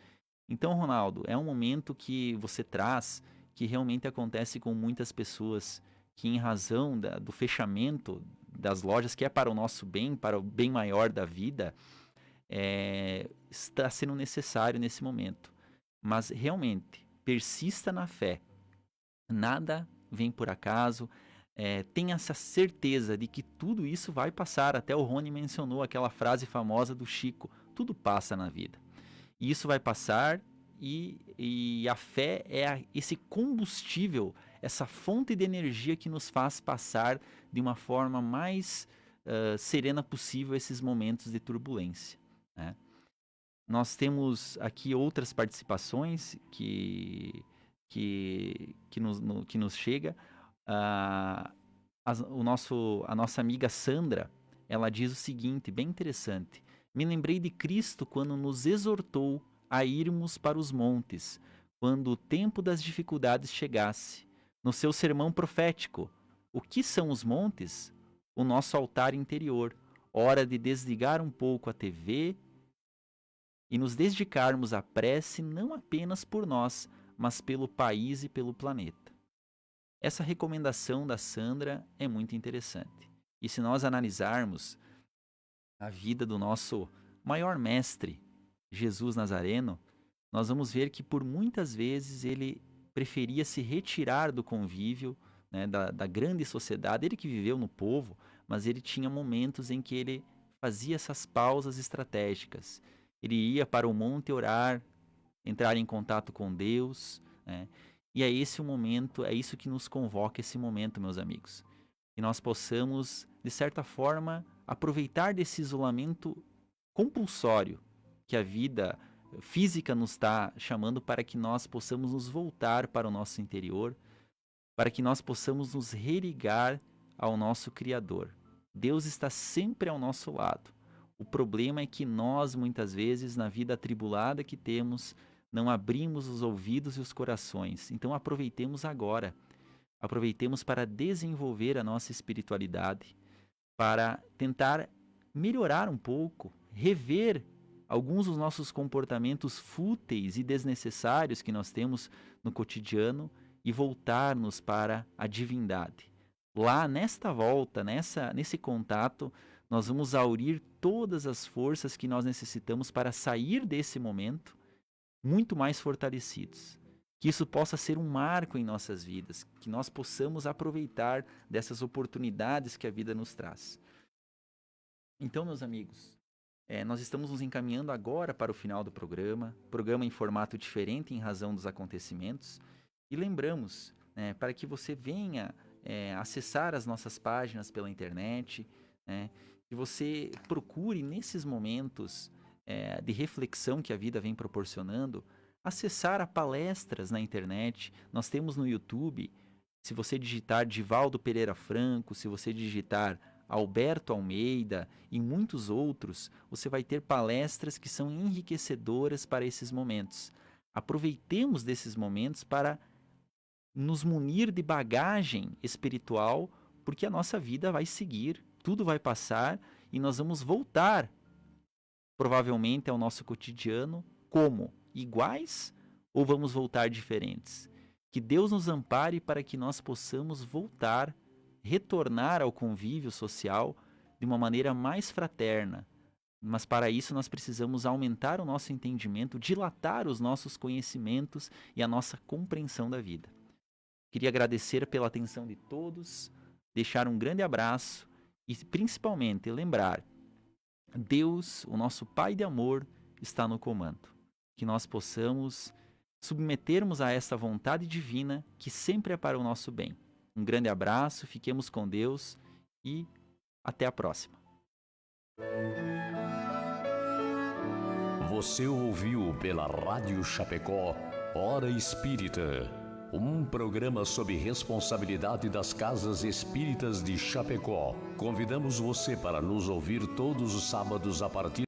Então, Ronaldo, é um momento que você traz que realmente acontece com muitas pessoas, que em razão do fechamento das lojas, que é para o nosso bem, para o bem maior da vida, está sendo necessário nesse momento. Mas realmente, persista na fé. Nada vem por acaso. Tenha essa certeza de que tudo isso vai passar. Até o Rony mencionou aquela frase famosa do Chico: tudo passa na vida. E isso vai passar, e a fé é esse combustível, essa fonte de energia que nos faz passar de uma forma mais serena possível esses momentos de turbulência, né? Nós temos aqui outras participações que nos chega. A nossa amiga Sandra, ela diz o seguinte, bem interessante: me lembrei de Cristo quando nos exortou a irmos para os montes, quando o tempo das dificuldades chegasse. No seu sermão profético, o que são os montes? O nosso altar interior. Hora de desligar um pouco a TV e nos dedicarmos à prece não apenas por nós, mas pelo país e pelo planeta. Essa recomendação da Sandra é muito interessante. E se nós analisarmos a vida do nosso maior mestre, Jesus Nazareno, nós vamos ver que por muitas vezes ele preferia se retirar do convívio, né, da grande sociedade. Ele que viveu no povo, mas ele tinha momentos em que ele fazia essas pausas estratégicas. Ele ia para o monte orar, entrar em contato com Deus, né? E é esse o momento, é isso que nos convoca esse momento, meus amigos. Que nós possamos, de certa forma, aproveitar desse isolamento compulsório que a vida física nos está chamando, para que nós possamos nos voltar para o nosso interior, para que nós possamos nos religar ao nosso Criador. Deus está sempre ao nosso lado. O problema é que nós, muitas vezes, na vida atribulada que temos, não abrimos os ouvidos e os corações. Então aproveitemos agora. Aproveitemos para desenvolver a nossa espiritualidade, para tentar melhorar um pouco, rever alguns dos nossos comportamentos fúteis e desnecessários que nós temos no cotidiano e voltar-nos para a divindade. Lá, nesta volta, nesse contato, nós vamos aurir todas as forças que nós necessitamos para sair desse momento muito mais fortalecidos. Que isso possa ser um marco em nossas vidas, que nós possamos aproveitar dessas oportunidades que a vida nos traz. Então, meus amigos, nós estamos nos encaminhando agora para o final do programa em formato diferente em razão dos acontecimentos, e lembramos, para que você venha acessar as nossas páginas pela internet, né? Que você procure nesses momentos de reflexão que a vida vem proporcionando, acessar a palestras na internet. Nós temos no YouTube, se você digitar Divaldo Pereira Franco, se você digitar Alberto Almeida e muitos outros, você vai ter palestras que são enriquecedoras para esses momentos. Aproveitemos desses momentos para nos munir de bagagem espiritual, porque a nossa vida vai seguir, tudo vai passar e nós vamos voltar, provavelmente, ao nosso cotidiano como iguais ou vamos voltar diferentes. Que Deus nos ampare para que nós possamos voltar, retornar ao convívio social de uma maneira mais fraterna. Mas para isso nós precisamos aumentar o nosso entendimento, dilatar os nossos conhecimentos e a nossa compreensão da vida. Queria agradecer pela atenção de todos, deixar um grande abraço e principalmente lembrar: Deus, o nosso Pai de amor, está no comando. Que nós possamos submetermos a esta vontade divina que sempre é para o nosso bem. Um grande abraço, fiquemos com Deus e até a próxima. Você ouviu pela Rádio Chapecó Hora Espírita, um programa sob responsabilidade das Casas Espíritas de Chapecó. Convidamos você para nos ouvir todos os sábados a partir